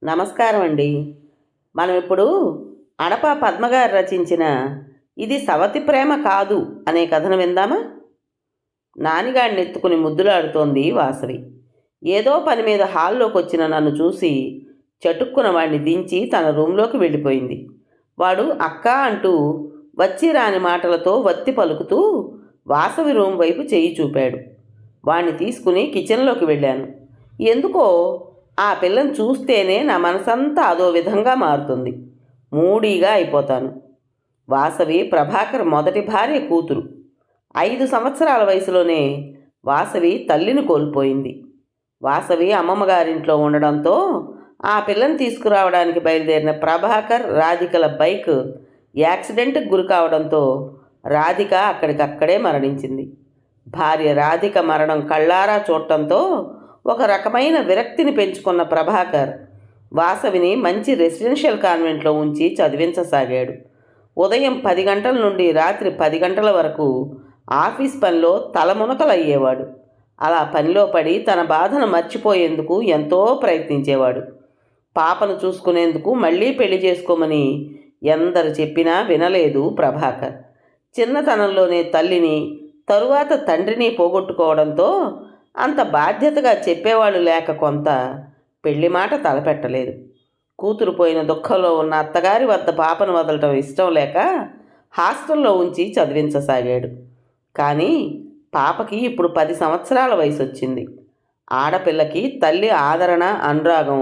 నమస్కారం అండి. మనం ఇప్పుడు అడప పద్మగారు రచించిన ఇది సవతి ప్రేమ కాదు అనే కథను విందామా? నానిగాడిని ఎత్తుకుని ముద్దులాడుతోంది వాసవి. ఏదో పని మీద హాల్లోకి వచ్చిన నన్ను చూసి చటుక్కున వాణ్ణి దించి తన రూంలోకి వెళ్ళిపోయింది. వాడు అక్కా అంటూ వచ్చి రాని మాటలతో వత్తి పలుకుతూ వాసవి రూం వైపు చెయ్యి చూపాడు. వాణ్ణి తీసుకుని కిచెన్లోకి వెళ్ళాను. ఎందుకో ఆ పిల్లని చూస్తేనే నా మనసంతా అదో విధంగా మారుతుంది. మూడీగా అయిపోతాను. వాసవి ప్రభాకర్ మొదటి భార్య కూతురు. 5 సంవత్సరాల వయసులోనే వాసవి తల్లిని కోల్పోయింది. వాసవి అమ్మమ్మగారింట్లో ఉండడంతో ఆ పిల్లని తీసుకురావడానికి బయలుదేరిన ప్రభాకర్, రాధికల బైక్ యాక్సిడెంట్కి గురి కావడంతో రాధిక అక్కడికక్కడే మరణించింది. భార్య రాధిక మరణం కళ్ళారా చూడటంతో ఒక రకమైన విరక్తిని పెంచుకున్న ప్రభాకర్ వాసవిని మంచి రెసిడెన్షియల్ కాన్వెంట్లో ఉంచి చదివించసాగాడు. ఉదయం 10 గంటల నుండి రాత్రి 10 గంటల వరకు ఆఫీస్ పనిలో తలమునకలయ్యేవాడు. అలా పనిలో పడి తన బాధను మర్చిపోయేందుకు ఎంతో ప్రయత్నించేవాడు. పాపను చూసుకునేందుకు మళ్ళీ పెళ్లి చేసుకోమని ఎందరు చెప్పినా వినలేదు ప్రభాకర్. చిన్నతనంలోనే తల్లిని, తరువాత తండ్రిని పోగొట్టుకోవడంతో అంత బాధ్యతగా చెప్పేవాళ్ళు లేక కొంత పెళ్లి మాట తలపెట్టలేదు. కూతురు పోయిన దుఃఖంలో ఉన్న అత్తగారి వద్ద పాపను వదలటం ఇష్టం లేక హాస్టల్లో ఉంచి చదివించసాగాడు. కానీ పాపకి ఇప్పుడు 10 సంవత్సరాల వయసు వచ్చింది. ఆడపిల్లకి తల్లి ఆదరణ, అనురాగం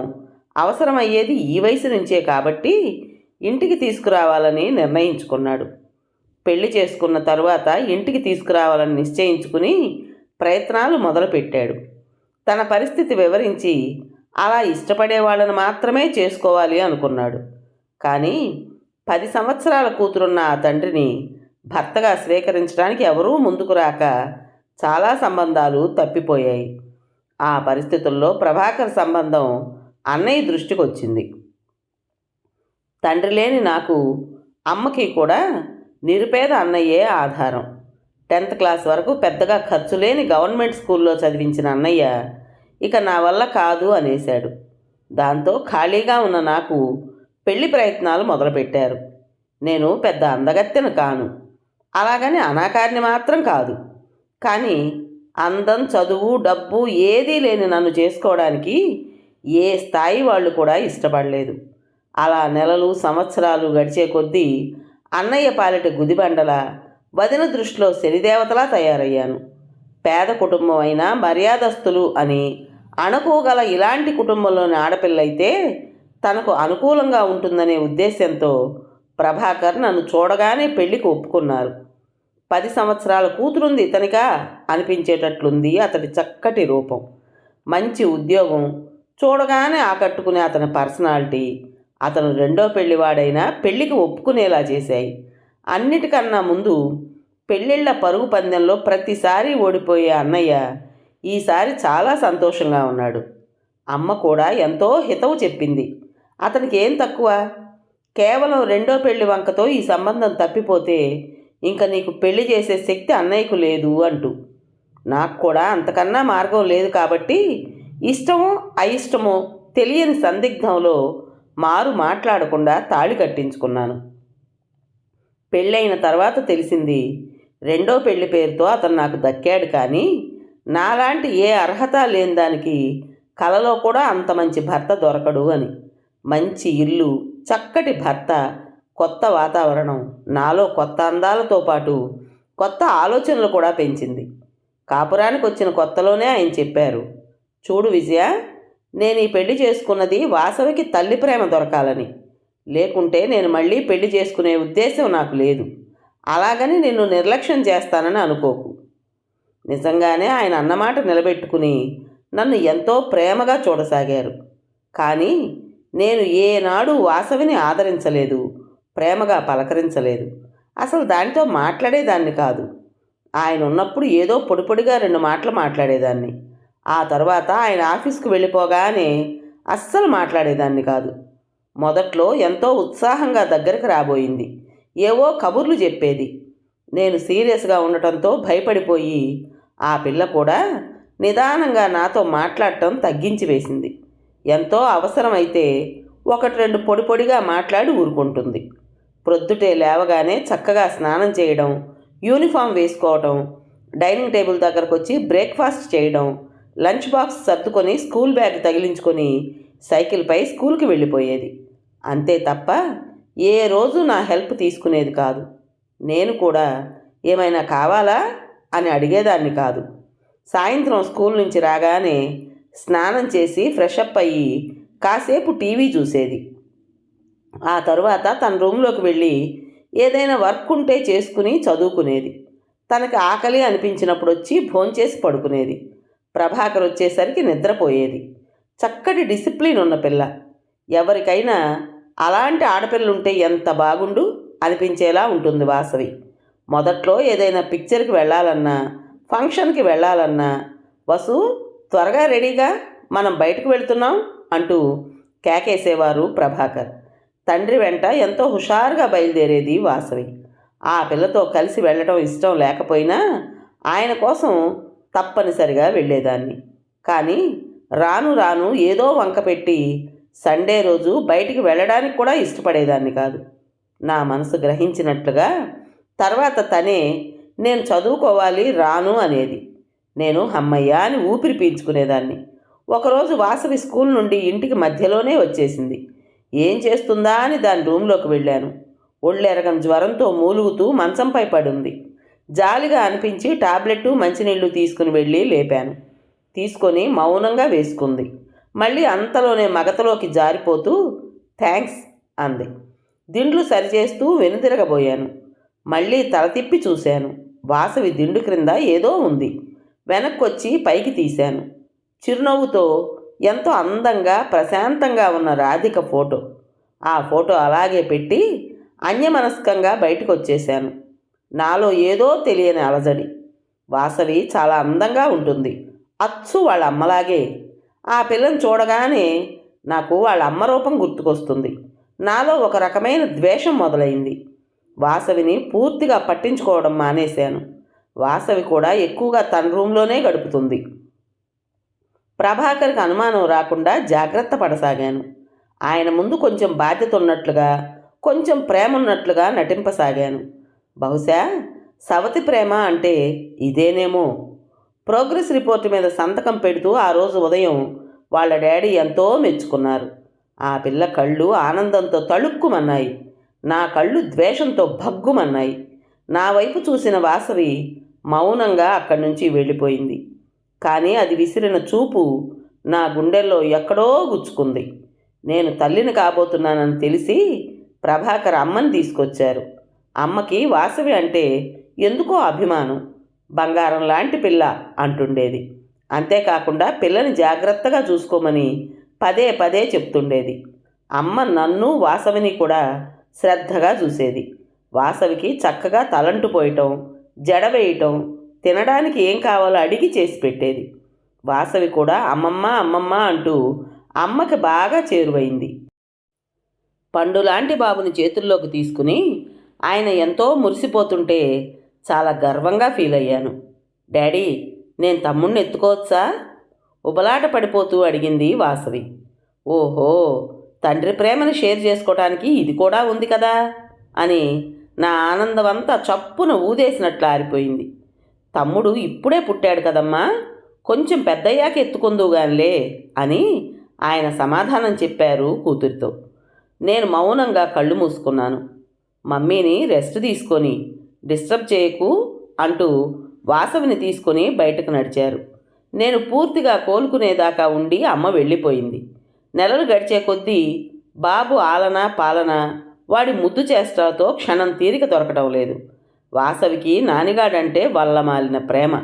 అవసరమయ్యేది ఈ వయసు నుంచే కాబట్టి ఇంటికి తీసుకురావాలని నిర్ణయించుకున్నాడు. పెళ్లి చేసుకున్న తరువాత ఇంటికి తీసుకురావాలని నిశ్చయించుకుని ప్రయత్నాలు మొదలుపెట్టాడు. తన పరిస్థితి వివరించి అలా ఇష్టపడే వాళ్ళని మాత్రమే చేసుకోవాలి అనుకున్నాడు. కానీ 10 సంవత్సరాల కూతురున్న ఆ తండ్రిని భర్తగా స్వీకరించడానికి ఎవరూ ముందుకు రాక చాలా సంబంధాలు తప్పిపోయాయి. ఆ పరిస్థితుల్లో ప్రభాకర్ సంబంధం అన్నయ్య దృష్టికి వచ్చింది. తండ్రి లేని నాకు, అమ్మకి కూడా నిరుపేద అన్నయ్యే ఆధారం. 10th క్లాస్ వరకు పెద్దగా ఖర్చు లేని గవర్నమెంట్ స్కూల్లో చదివించిన అన్నయ్య ఇక నా వల్ల కాదు అనేశాడు. దాంతో ఖాళీగా ఉన్న నాకు పెళ్లి ప్రయత్నాలు మొదలుపెట్టారు. నేను పెద్ద అందగత్తెను కాను, అలాగని అనాకారిని మాత్రం కాదు. కానీ అందం, చదువు, డబ్బు ఏదీ లేని నన్ను చేసుకోవడానికి ఏ స్థాయి వాళ్ళు కూడా ఇష్టపడలేదు. అలా నెలలు, సంవత్సరాలు గడిచే కొద్దీ అన్నయ్య పాలిట గుదిబండల, వదిన దృష్టిలో శనిదేవతలా తయారయ్యాను. పేద కుటుంబం అయినా మర్యాదస్తులు అని అణుకోగల ఇలాంటి కుటుంబంలోని ఆడపిల్లయితే తనకు అనుకూలంగా ఉంటుందనే ఉద్దేశంతో ప్రభాకర్ నన్ను చూడగానే పెళ్లికి ఒప్పుకున్నారు. 10 సంవత్సరాల కూతురుంది ఇతనికా అనిపించేటట్లుంది అతడి చక్కటి రూపం, మంచి ఉద్యోగం, చూడగానే ఆకట్టుకునే అతని పర్సనాలిటీ అతను రెండో పెళ్లివాడైనా పెళ్లికి ఒప్పుకునేలా చేశాయి. అన్నిటికన్నా ముందు పెళ్ళిళ్ళ పరుగు పందెంలో ప్రతిసారి ఓడిపోయే అన్నయ్య ఈసారి చాలా సంతోషంగా ఉన్నాడు. అమ్మ కూడా ఎంతో హితవు చెప్పింది. అతనికి ఏం తక్కువ, కేవలం రెండో పెళ్లి వంకతో ఈ సంబంధం తప్పిపోతే ఇంక నీకు పెళ్లి చేసే శక్తి అన్నయ్యకు లేదు అంటూ. నాకు కూడా అంతకన్నా మార్గం లేదు కాబట్టి ఇష్టమో అయిష్టమో తెలియని సందిగ్ధంలో మారు మాట్లాడకుండా తాళి కట్టించుకున్నాను. పెళ్ళైన తర్వాత తెలిసింది రెండో పెళ్లి పేరుతో అతను నాకు దక్కాడు. కానీ నాలాంటి ఏ అర్హత లేని దానికి కలలో కూడా అంత మంచి భర్త దొరకడు అని. మంచి ఇల్లు, చక్కటి భర్త, కొత్త వాతావరణం నాలో కొత్త అందాలతో పాటు కొత్త ఆలోచనలు కూడా పెంచింది. కాపురానికి వచ్చిన కొత్తలోనే ఆయన చెప్పారు, చూడు విజయ, నేను ఈ పెళ్లి చేసుకున్నది వాసవికి తల్లి ప్రేమ దొరకాలని. లేకుంటే నేను మళ్ళీ పెళ్లి చేసుకునే ఉద్దేశం నాకు లేదు. అలాగని నిన్ను నిర్లక్ష్యం చేస్తానని అనుకోకు. నిజంగానే ఆయన అన్నమాట నిలబెట్టుకుని నన్ను ఎంతో ప్రేమగా చూడసాగారు. కానీ నేను ఏనాడు వాసవిని ఆదరించలేదు, ప్రేమగా పలకరించలేదు. అసలు దానితో మాట్లాడేదాన్ని కాదు. ఆయన ఉన్నప్పుడు ఏదో పొడిపొడిగా 2 మాటలు మాట్లాడేదాన్ని. ఆ తర్వాత ఆయన ఆఫీస్కి వెళ్ళిపోగానే అస్సలు మాట్లాడేదాన్ని కాదు. మొదట్లో ఎంతో ఉత్సాహంగా దగ్గరికి రాబోయింది, ఏవో కబుర్లు చెప్పేది. నేను సీరియస్గా ఉండటంతో భయపడిపోయి ఆ పిల్ల కూడా నిదానంగా నాతో మాట్లాడటం తగ్గించి వేసింది. ఎంతో అవసరమైతే ఒకటి రెండు పొడి పొడిగా మాట్లాడి ఊరుకుంటుంది. ప్రొద్దుటే లేవగానే చక్కగా స్నానం చేయడం, యూనిఫామ్ వేసుకోవడం, డైనింగ్ టేబుల్ దగ్గరకు వచ్చి బ్రేక్ఫాస్ట్ చేయడం, లంచ్ బాక్స్ సర్దుకొని స్కూల్ బ్యాగ్ తగిలించుకొని సైకిల్పై స్కూల్కి వెళ్ళిపోయేది. అంతే తప్ప ఏ రోజు నా హెల్ప్ తీసుకునేది కాదు. నేను కూడా ఏమైనా కావాలా అని అడిగేదాన్ని కాదు. సాయంత్రం స్కూల్ నుంచి రాగానే స్నానం చేసి ఫ్రెషప్ అయ్యి కాసేపు టీవీ చూసేది. ఆ తరువాత తన రూమ్లోకి వెళ్ళి ఏదైనా వర్క్ ఉంటే చేసుకుని చదువుకునేది. తనకి ఆకలి అనిపించినప్పుడు వచ్చి భోంచేసి పడుకునేది. ప్రభాకర్ వచ్చేసరికి నిద్రపోయేది. చక్కటి డిసిప్లిన్ ఉన్న పిల్ల. ఎవరికైనా అలాంటి ఆడపిల్లుంటే ఎంత బాగుండు అనిపించేలా ఉంటుంది వాసవి. మొదట్లో ఏదైనా పిక్చర్కి వెళ్ళాలన్నా, ఫంక్షన్కి వెళ్ళాలన్నా, వసు త్వరగా రెడీగా, మనం బయటకు వెళ్తున్నాం అంటూ కేకేసేవారు ప్రభాకర్. తండ్రి వెంట ఎంతో హుషారుగా బయలుదేరేది వాసవి. ఆ పిల్లతో కలిసి వెళ్ళటం ఇష్టం లేకపోయినా ఆయన కోసం తప్పనిసరిగా వెళ్ళేదాన్ని. కానీ రాను రాను ఏదో వంక పెట్టి సండే రోజు బయటికి వెళ్ళడానికి కూడా ఇష్టపడేదాన్ని కాదు. నా మనసు గ్రహించినట్లుగా తర్వాత తనే నేను చదువుకోవాలి రాను అనేది. నేను హమ్మయ్య అని ఊపిరి పీల్చుకునేదాన్ని. ఒకరోజు వాసవి స్కూల్ నుండి ఇంటికి మధ్యలోనే వచ్చేసింది. ఏం చేస్తుందా అని దాని రూమ్లోకి వెళ్ళాను. ఒళ్ళెరగని జ్వరంతో మూలుగుతూ మంచంపై పడుంది. జాలిగా అనిపించి టాబ్లెట్టు మంచినీళ్లు తీసుకుని వెళ్ళి లేపాను. తీసుకొని మౌనంగా వేసుకుంది. మళ్ళీ అంతలోనే మగతలోకి జారిపోతూ థ్యాంక్స్ అంది. దిండ్లు సరిచేస్తూ వెనుతిరగబోయాను. మళ్ళీ తల తిప్పి చూశాను. వాసవి దిండు క్రింద ఏదో ఉంది. వెనక్కొచ్చి పైకి తీశాను. చిరునవ్వుతో ఎంతో అందంగా ప్రశాంతంగా ఉన్న రాధిక ఫోటో. ఆ ఫోటో అలాగే పెట్టి అన్యమనస్కంగా బయటకు వచ్చేశాను. నాలో ఏదో తెలియని అలజడి. వాసవి చాలా అందంగా ఉంటుంది. అచ్చు వాళ్ళ అమ్మలాగే. ఆ పిల్లని చూడగానే నాకు వాళ్ళ అమ్మ రూపం గుర్తుకొస్తుంది. నాలో ఒక రకమైన ద్వేషం మొదలైంది. వాసవిని పూర్తిగా పట్టించుకోవడం మానేశాను. వాసవి కూడా ఎక్కువగా తన రూమ్లోనే గడుపుతుంది. ప్రభాకర్కి అనుమానం రాకుండా జాగ్రత్త పడసాగాను. ఆయన ముందు కొంచెం బాధ్యత ఉన్నట్లుగా, కొంచెం ప్రేమ ఉన్నట్లుగా నటింపసాగాను. బహుశా సవతి ప్రేమ అంటే ఇదేనేమో. ప్రోగ్రెస్ రిపోర్టు మీద సంతకం పెడుతూ ఆ రోజు ఉదయం వాళ్ళ డాడీ ఎంతో మెచ్చుకున్నారు. ఆ పిల్ల కళ్ళు ఆనందంతో తళుక్కుమన్నాయి. నా కళ్ళు ద్వేషంతో భగ్గుమన్నాయి. నా వైపు చూసిన వాసవి మౌనంగా అక్కడి నుంచి వెళ్ళిపోయింది. కానీ అది విసిరిన చూపు నా గుండెల్లో ఎక్కడో గుచ్చుకుంది. నేను తల్లిని కాబోతున్నానని తెలిసి ప్రభాకర్ అమ్మని తీసుకొచ్చారు. అమ్మకి వాసవి అంటే ఎందుకో అభిమానం. బంగారం లాంటి పిల్ల అంటుండేది. అంతేకాకుండా పిల్లని జాగ్రత్తగా చూసుకోమని పదే పదే చెప్తుండేది. అమ్మ నన్ను వాసవిని కూడా శ్రద్ధగా చూసేది. వాసవికి చక్కగా తలంటు పోయటం, జడ వేయటం, తినడానికి ఏం కావాలో అడిగి చేసి పెట్టేది. వాసవి కూడా అమ్మమ్మ అమ్మమ్మ అంటూ అమ్మకి బాగా చేరువైంది. పండులాంటి బాబుని చేతుల్లోకి తీసుకుని ఆయన ఎంతో మురిసిపోతుంటే చాలా గర్వంగా ఫీల్ అయ్యాను. డాడీ, నేను తమ్ముణ్ణి ఎత్తుకోవచ్చా? ఉబలాట పడిపోతూ అడిగింది వాసవి. ఓహో, తండ్రి ప్రేమను షేర్ చేసుకోవడానికి ఇది కూడా ఉంది కదా అని నా ఆనందమంతా చప్పున ఊదేసినట్లు ఆరిపోయింది. తమ్ముడు ఇప్పుడే పుట్టాడు కదమ్మా, కొంచెం పెద్దయ్యాక ఎత్తుకుందువుగానిలే అని ఆయన సమాధానం చెప్పారు కూతురితో. నేను మౌనంగా కళ్ళు మూసుకున్నాను. మమ్మీని రెస్ట్ తీసుకొని డిస్టర్బ్ చేయకు అంటూ వాసవిని తీసుకొని బయటకు నడిచారు. నేను పూర్తిగా కోలుకునేదాకా ఉండి అమ్మ వెళ్ళిపోయింది. నెలలు గడిచే కొద్దీ బాబు ఆలన పాలన, వాడి ముద్దు చేష్టలతో క్షణం తీరిక దొరకటం లేదు. వాసవికి నానిగాడంటే వల్లమాలిన ప్రేమ.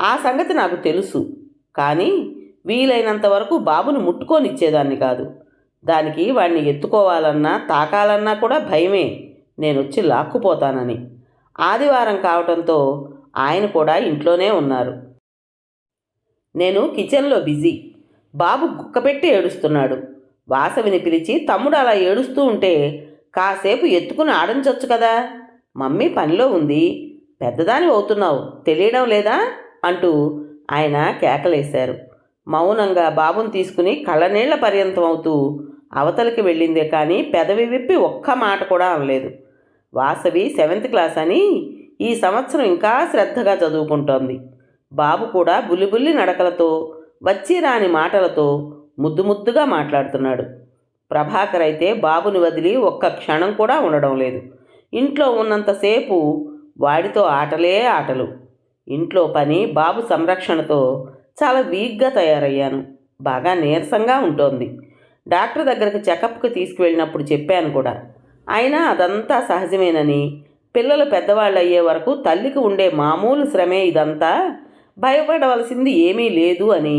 ఆ సంగతి నాకు తెలుసు. కానీ వీలైనంత వరకు బాబును ముట్టుకోనిచ్చేదాన్ని కాదు. దానికి వాడిని ఎత్తుకోవాలన్నా తాకాలన్నా కూడా భయమే, నేనొచ్చి లాక్కుపోతానని. ఆదివారం కావటంతో ఆయన కూడా ఇంట్లోనే ఉన్నారు. నేను కిచెన్లో బిజీ. బాబు గుక్కపెట్టి ఏడుస్తున్నాడు. వాసవిని పిలిచి తమ్ముడు అలా ఏడుస్తూ ఉంటే కాసేపు ఎత్తుకుని ఆడించొచ్చు కదా, మమ్మీ పనిలో ఉంది, పెద్దదాని అవుతున్నావు తెలియడం లేదా అంటూ ఆయన కేకలేశారు. మౌనంగా బాబుని తీసుకుని కళ్ళనీళ్ల పర్యంతం అవుతూ అవతలికి వెళ్ళిందే కానీ పెదవి విప్పి ఒక్క మాట కూడా అనలేదు. వాసవి 7th క్లాస్ అని ఈ సంవత్సరం ఇంకా శ్రద్ధగా చదువుకుంటోంది. బాబు కూడా బుల్లిబుల్లి నడకలతో వచ్చి రాని మాటలతో ముద్దు ముద్దుగా మాట్లాడుతున్నాడు. ప్రభాకర్ అయితే బాబుని వదిలి ఒక్క క్షణం కూడా ఉండడం లేదు. ఇంట్లో ఉన్నంతసేపు వాడితో ఆటలే ఆటలు. ఇంట్లో పని, బాబు సంరక్షణతో చాలా వీక్గా తయారయ్యాను. బాగా నీరసంగా ఉంటోంది. డాక్టర్ దగ్గరికి చెకప్కి తీసుకువెళ్ళినప్పుడు చెప్పాను కూడా. అయినా అదంతా సహజమేనని, పిల్లలు పెద్దవాళ్ళు అయ్యే వరకు తల్లికి ఉండే మామూలు శ్రమే ఇదంతా, భయపడవలసింది ఏమీ లేదు అని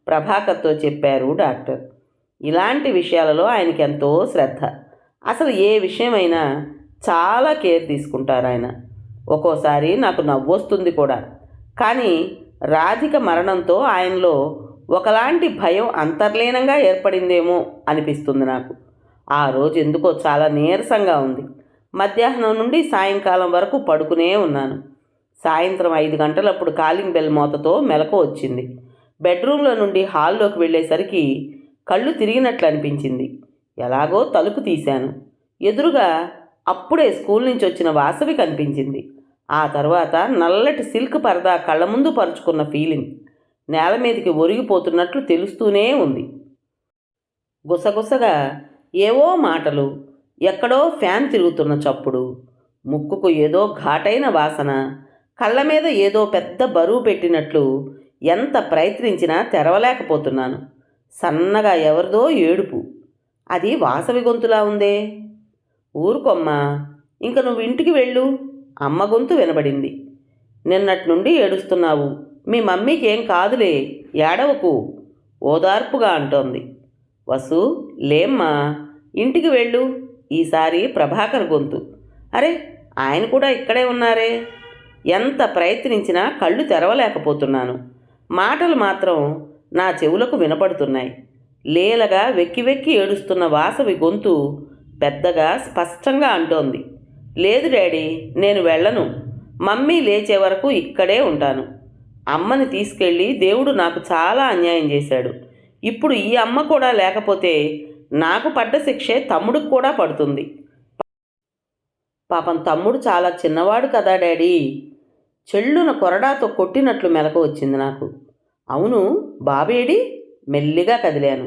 ప్రభాకర్తో చెప్పారు డాక్టర్. ఇలాంటి విషయాలలో ఆయనకి ఎంతో శ్రద్ధ. అసలు ఏ విషయమైనా చాలా కేర్ తీసుకుంటారు ఆయన. ఒక్కోసారి నాకు నవ్వొస్తుంది కూడా. కానీ రాధిక మరణంతో ఆయనలో ఒకలాంటి భయం అంతర్లీనంగా ఏర్పడిందేమో అనిపిస్తుంది నాకు. ఆ రోజు ఎందుకో చాలా నీరసంగా ఉంది. మధ్యాహ్నం నుండి సాయంకాలం వరకు పడుకునే ఉన్నాను. సాయంత్రం 5 గంటలప్పుడు కాలింగ్ బెల్ మోతతో మెలకు వచ్చింది. బెడ్రూమ్లో నుండి హాల్లోకి వెళ్ళేసరికి కళ్ళు తిరిగినట్లు అనిపించింది. ఎలాగో తలుపు తీశాను. ఎదురుగా అప్పుడే స్కూల్ నుంచి వచ్చిన వాసవి కనిపించింది. ఆ తర్వాత నల్లటి సిల్క్ పరదా కళ్ళ ముందు పరుచుకున్న ఫీలింగ్ నేల మీదకి ఒరిగిపోతున్నట్లు తెలుస్తూనే ఉంది. గుసగుసగా ఏవో మాటలు, ఎక్కడో ఫ్యాన్ తిరుగుతున్న చప్పుడు, ముక్కుకు ఏదో ఘాటైన వాసన, కళ్ళ మీద ఏదో పెద్ద బరువు పెట్టినట్లు ఎంత ప్రయత్నించినా తెరవలేకపోతున్నాను. సన్నగా ఎవరిదో ఏడుపు. అది వాసవి గొంతులా ఉందే. ఊరుకొమ్మా, ఇంక నువ్వు ఇంటికి వెళ్ళు. అమ్మ గొంతు వినబడింది. నిన్నటి నుండి ఏడుస్తున్నావు, మీ మమ్మీకి ఏం కాదులే, ఏడవకు ఓదార్పుగా అంటోంది. వసు, లేమ్మా, ఇంటికి వెళ్ళు. ఈసారి ప్రభాకర్ గొంతు. అరే, ఆయన కూడా ఇక్కడే ఉన్నారే. ఎంత ప్రయత్నించినా కళ్ళు తెరవలేకపోతున్నాను. మాటలు మాత్రం నా చెవులకు వినపడుతున్నాయి. లీలగా వెక్కి వెక్కి ఏడుస్తున్న వాసవి గొంతు పెద్దగా స్పష్టంగా అంటోంది. లేదు డాడీ, నేను వెళ్ళను. మమ్మీ లేచే వరకు ఇక్కడే ఉంటాను. అమ్మని తీసుకెళ్ళి దేవుడు నాకు చాలా అన్యాయం చేశాడు. ఇప్పుడు ఈ అమ్మ కూడా లేకపోతే నాకు పడ్డ శిక్షే తమ్ముడికి కూడా పడుతుంది. పాపం తమ్ముడు చాలా చిన్నవాడు కదా డాడీ. చెళ్ళున కొరడాతో కొట్టినట్లు మెలకు వచ్చింది నాకు. అవును, బాబేడి? మెల్లిగా కదిలాను.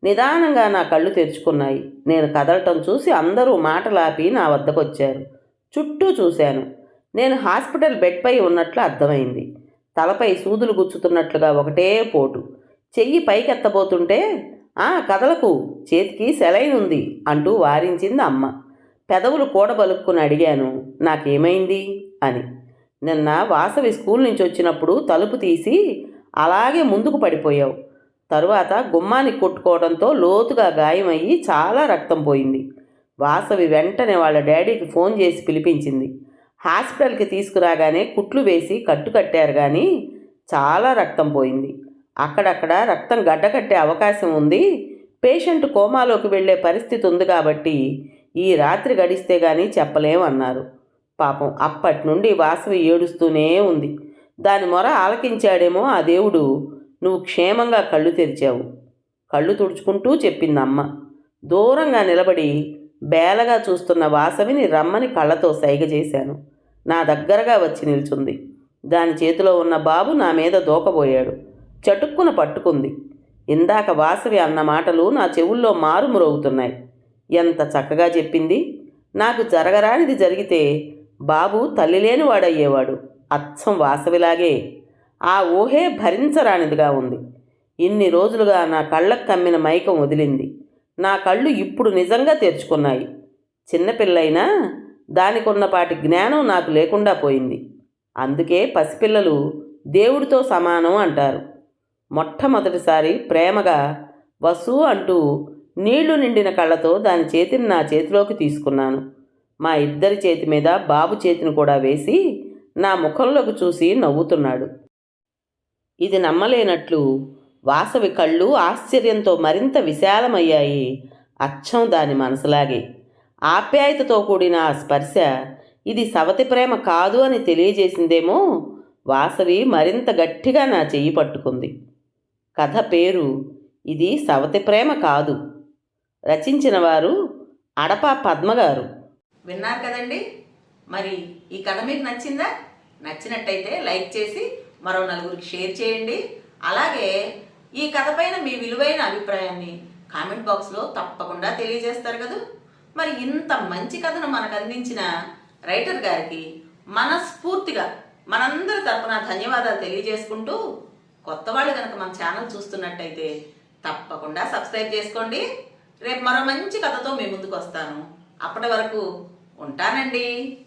నిదానంగా నా కళ్ళు తెరుచుకున్నాయి. నేను కదలటం చూసి అందరూ మాటలాపి నా వద్దకొచ్చారు. చుట్టూ చూశాను. నేను హాస్పిటల్ బెడ్పై ఉన్నట్లు అర్థమైంది. తలపై సూదులు గుచ్చుతున్నట్లుగా ఒకటే పోటు. చెయ్యి పైకెత్తబోతుంటే, కదలకు, చేతికి సెలైన్ ఉంది అంటూ వారించింది అమ్మ. పెదవులు కూడబలుక్కుని అడిగాను, నాకేమైంది అని. నిన్న వాసవి స్కూల్ నుంచి వచ్చినప్పుడు తలుపు తీసి అలాగే ముందుకు పడిపోయావు. తరువాత గుమ్మానికి కొట్టుకోవడంతో లోతుగా గాయమయ్యి చాలా రక్తం పోయింది. వాసవి వెంటనే వాళ్ళ డాడీకి ఫోన్ చేసి పిలిపించింది. హాస్పిటల్కి తీసుకురాగానే కుట్లు వేసి కట్టు కట్టారు, కానీ చాలా రక్తం పోయింది. అక్కడక్కడ రక్తం గడ్డకట్టే అవకాశం ఉంది. పేషెంట్ కోమాలోకి వెళ్ళే పరిస్థితి ఉంది కాబట్టి ఈ రాత్రి గడిస్తే కానీ చెప్పలేమన్నారు. పాపం అప్పటి నుండి వాసవి ఏడుస్తూనే ఉంది. దాని మొర ఆలకించాడేమో ఆ దేవుడు. నువ్వు క్షేమంగా కళ్ళు తెరిచావు. కళ్ళు తుడుచుకుంటూ చెప్పిందమ్మ. దూరంగా నిలబడి బేలగా చూస్తున్న వాసవిని రమ్మని కళ్ళతో సైగ చేశాను. నా దగ్గరగా వచ్చి నిల్చుంది. దాని చేతిలో ఉన్న బాబు నా మీద దూకబోయాడు. చటుక్కున పట్టుకుంది. ఇందాక వాసవి అన్న మాటలు నా చెవుల్లో మారుమురవుతున్నాయి. ఎంత చక్కగా చెప్పింది. నాకు జరగరానిది జరిగితే బాబు తల్లి లేని వాడయ్యేవాడు. అచ్చం వాసవిలాగే. ఆ ఊహే భరించరానిదిగా ఉంది. ఇన్ని రోజులుగా నా కళ్ళకు కమ్మిన మైకం వదిలింది. నా కళ్ళు ఇప్పుడు నిజంగా తెరుచుకున్నాయి. చిన్నపిల్లైనా దానికున్నపాటి జ్ఞానం నాకు లేకుండా పోయింది. అందుకే పసిపిల్లలు దేవుడితో సమానం అంటారు. మొట్టమొదటిసారి ప్రేమగా వసు అంటూ నీళ్లు నిండిన కళ్ళతో దాని చేతిని నా చేతిలోకి తీసుకున్నాను. మా ఇద్దరి చేతి మీద బాబు చేతిని కూడా వేసి నా ముఖంలోకి చూసి నవ్వుతున్నాడు. ఇది నమ్మలేనట్లు వాసవి కళ్ళు ఆశ్చర్యంతో మరింత విశాలమయ్యాయి. అచ్చం దాని మనసులాగే. ఆప్యాయతతో కూడిన ఆ స్పర్శ ఇది సవతి ప్రేమ కాదు అని తెలియజేసిందేమో. వాసవి మరింత గట్టిగా నా చెయ్యి పట్టుకుంది. కథ పేరు ఇది సవతి ప్రేమ కాదు. రచించిన వారు అడపా పద్మ గారు. విన్నారు కదండి. మరి ఈ కథ మీకు నచ్చిందా? నచ్చినట్టయితే లైక్ చేసి మరో నలుగురికి షేర్ చేయండి. అలాగే ఈ కథ పైన మీ విలువైన అభిప్రాయాన్ని కామెంట్ బాక్స్లో తప్పకుండా తెలియజేస్తారు కదా. మరి ఇంత మంచి కథను మనకు అందించిన రైటర్ గారికి మనస్ఫూర్తిగా మనందరి తరపున ధన్యవాదాలు తెలియజేసుకుంటూ, కొత్త వాళ్ళు కనుక మన ఛానల్ చూస్తున్నట్టయితే తప్పకుండా సబ్స్క్రైబ్ చేసుకోండి. రేపు మరో మంచి కథతో మీ ముందుకు వస్తాను. అప్పటి వరకు ఉంటానండి.